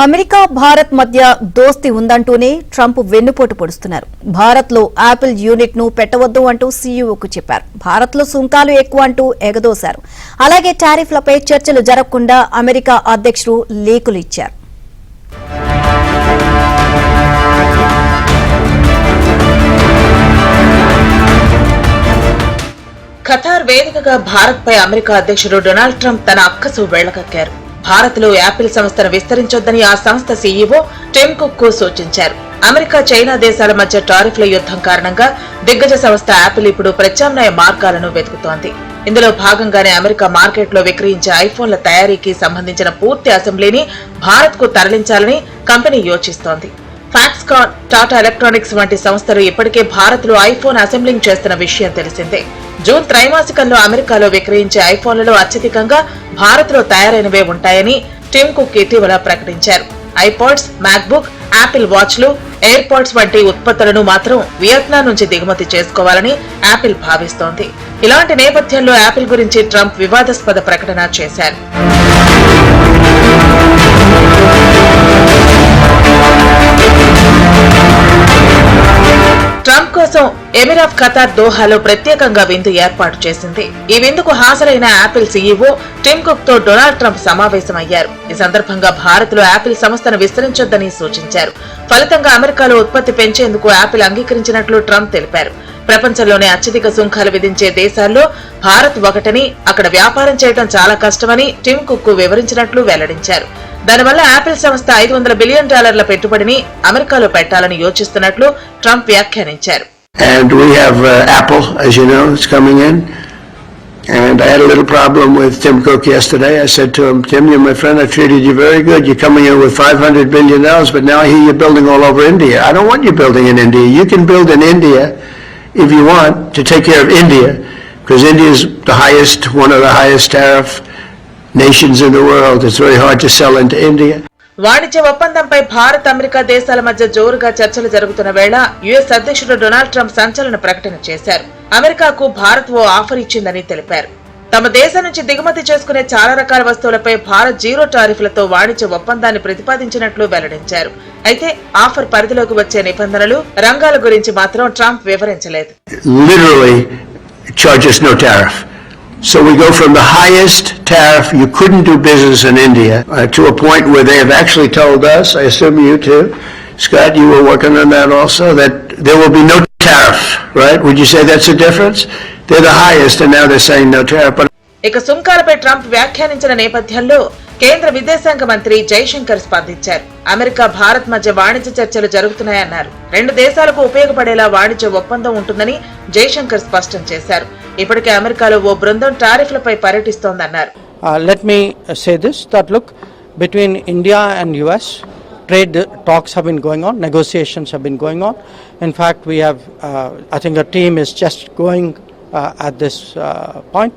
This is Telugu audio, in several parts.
అమెరికా భారత్ మధ్య దోస్తి ఉందంటూనే ట్రంప్ వెన్నుపోటు పొడుస్తున్నారు. భారత్ లో యాపిల్ యూనిట్ ను పెట్టవద్దు అంటూ సీఈఓకు చెప్పారు. భారత్ లో సుంకాలు ఎక్కువ అంటూ ఎగదోశారు. అలాగే టారిఫ్లపై చర్చలు జరగకుండా అమెరికా అధ్యక్షుడు లేఖలు ఇచ్చారు. ఖతార్ వేదికగా భారత్ పై అమెరికా అధ్యక్షుడు డొనాల్డ్ ట్రంప్ తన అక్కసు వెళ్లకక్కారు. భారత్ లో యాపిల్ సంస్థను విస్తరించొద్దని ఆ సంస్థ సీఈఓ టిమ్ కుక్ కు సూచించారు. అమెరికా చైనా దేశాల మధ్య టారిఫ్ల యుద్ధం కారణంగా దిగ్గజ సంస్థ యాపిల్ ఇప్పుడు ప్రత్యామ్నాయ మార్గాలను వెతుకుతోంది. ఇందులో భాగంగానే అమెరికా మార్కెట్లో విక్రయించే ఐఫోన్ల తయారీకి సంబంధించిన పూర్తి అసెంబ్లీని భారత్ కు తరలించాలని కంపెనీ యోచిస్తోంది. ఫాక్స్కాన్, టాటా ఎలక్ట్రానిక్స్ వంటి సంస్థలు ఇప్పటికే భారత్ లో ఐఫోన్ అసెంబ్లింగ్ చేస్తున్న విషయం తెలిసిందే. జూన్ త్రైమాసికంలో అమెరికాలో విక్రయించే ఐఫోన్లలో అత్యధికంగా భారత్ లో తయారైనవే ఉంటాయని టిమ్ కుక్ ఇటీవల ప్రకటించారు. ఐపాడ్స్, మ్యాక్బుక్, యాపిల్ వాచ్లు, ఎయిర్ పాడ్స్ వంటి ఉత్పత్తులను మాత్రం వియత్నాం నుంచి దిగుమతి చేసుకోవాలని యాపిల్ భావిస్తోంది. ఇలాంటి నేపథ్యంలో యాపిల్ గురించి ట్రంప్ వివాదాస్పద ప్రకటన చేశారు. ట్రంప్ కోసం ఎమిర్ ఆఫ్ ఖతార్ దోహాలో ప్రత్యేకంగా విందు ఏర్పాటు చేసింది. ఈ విందుకు హాజరైన యాపిల్ సీఈఓ టిమ్ కుక్ తో డొనాల్డ్ ట్రంప్ సమావేశమయ్యారు. ఈ సందర్భంగా భారత్ లో యాపిల్ సంస్థను విస్తరించొద్దని సూచించారు. ఫలితంగా అమెరికాలో ఉత్పత్తి పెంచేందుకు యాపిల్ అంగీకరించినట్లు ట్రంప్ తెలిపారు. ప్రపంచంలోనే అత్యధిక సుంకాలు విధించే దేశాల్లో భారత్ ఒకటని, అక్కడ వ్యాపారం చేయడం చాలా కష్టమని టిమ్ కుక్ వివరించినట్లు వెల్లడించారు. దానివల్ల యాపిల్ సంస్థ $500 బిలియన్ పెట్టుబడిని అమెరికాలో పెట్టాలని యోచిస్తున్నట్లు ట్రంప్ వ్యాఖ్యానించారు. And we have Apple, as you know, is coming in. And I had a little problem with Tim Cook yesterday. I said to him, Tim, you're my friend. I treated you very good. You're coming in with $500 billion, but now I hear you're building all over India. I don't want you building in India. You can build in India if you want to take care of India, because India is the highest, one of the highest tariff nations in the world. It's very hard to sell into India. వాణిజ్య ఒప్పందంపై భారత్, అమెరికా దేశాల మధ్య జోరుగా చర్చలు జరుగుతున్న వేళ యుఎస్ అధ్యక్షుడు డొనాల్డ్ ట్రంప్ సంచలన ప్రకటన చేశారు. అమెరికాకు భారత్ ఓ ఆఫర్ ఇచ్చిందని తెలిపారు. తమ దేశం నుంచి దిగుమతి చేసుకునే చాలా రకాల వస్తువులపై భారత్ జీరో టారిఫ్లతో వాణిజ్య ఒప్పందాన్ని ప్రతిపాదించినట్లు వెల్లడించారు. అయితే ఆఫర్ పరిధిలోకి వచ్చే నిబంధనలు, రంగాల గురించి మాత్రం Trump వివరించలేదు. Literally charges no tariff. So we go from the highest tariff, you couldn't do business in India, to a point where they have actually told us, I assume you too, Scott, you were working on that also, that there will be no tariff, right? Would you say that's the difference? They're the highest and now they're saying no tariff. But ఇక సుంకాలపై ట్రంప్ వ్యాఖ్యానించిన నేపథ్యంలో కేంద్ర విదేశాంగ మంత్రి జైశంకర్ స్పందించారు. అమెరికా, భారత్ మధ్య వాణిజ్య చర్చలు జరుగుతున్నాయన్నారు. రెండు దేశాలకు ఉపయోగపడేలా వాణిజ్య ఒప్పందం ఉంటుందని జైశంకర్ స్పష్టం చేశారు. ఇప్పటికే అమెరికాలో ఓ బృందం టారిఫ్లపై పర్యటిస్తోందన్నారు. Let me say this, that look, between India and US, trade talks have been going on, negotiations have been going on. In fact, we have, I think a team is just going at this point.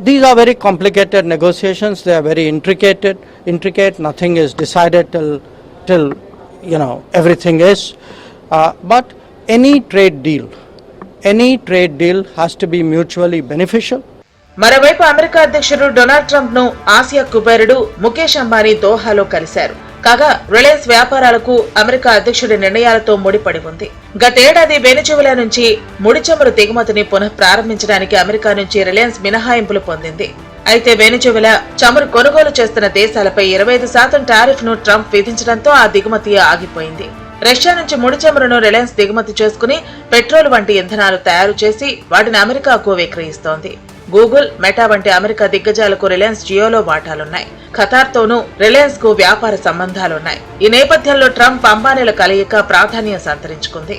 These are very complicated negotiations. They are very intricate. Nothing is decided till everything is. But any trade deal has to be mutually beneficial. మరోవైపు అమెరికా అధ్యక్షుడు డొనాల్డ్ ట్రంప్ ను ఆసియా కుబేరుడు ముఖేష్ అంబానీ దోహాలో కలిశారు. కాగా రిలయన్స్ వ్యాపారాలకు అమెరికా అధ్యక్షుడి నిర్ణయాలతో ముడిపడి ఉంది. గతేడాది వెనిజువెలా నుంచి ముడి చమురు దిగుమతిని పునః ప్రారంభించడానికి అమెరికా నుంచి రిలయన్స్ మినహాయింపులు పొందింది. అయితే వెనిజువెలా చమురు కొనుగోలు చేస్తున్న దేశాలపై 25% టారిఫ్ ను ట్రంప్ విధించడంతో ఆ దిగుమతి ఆగిపోయింది. రష్యా నుంచి ముడి చమురును రిలయన్స్ దిగుమతి చేసుకుని పెట్రోల్ వంటి ఇంధనాలు తయారు చేసి వాటిని అమెరికాకు విక్రయిస్తోంది. గూగుల్, మెటా వంటి అమెరికా దిగ్గజాలకు రిలయన్స్ జియోలో వాటాలున్నాయి. ఖతార్తోనూ రిలయన్స్ కు వ్యాపార సంబంధాలున్నాయి. ఈ నేపథ్యంలో ట్రంప్, అంబానీల కలయిక ప్రాధాన్యం సంతరించుకుంది.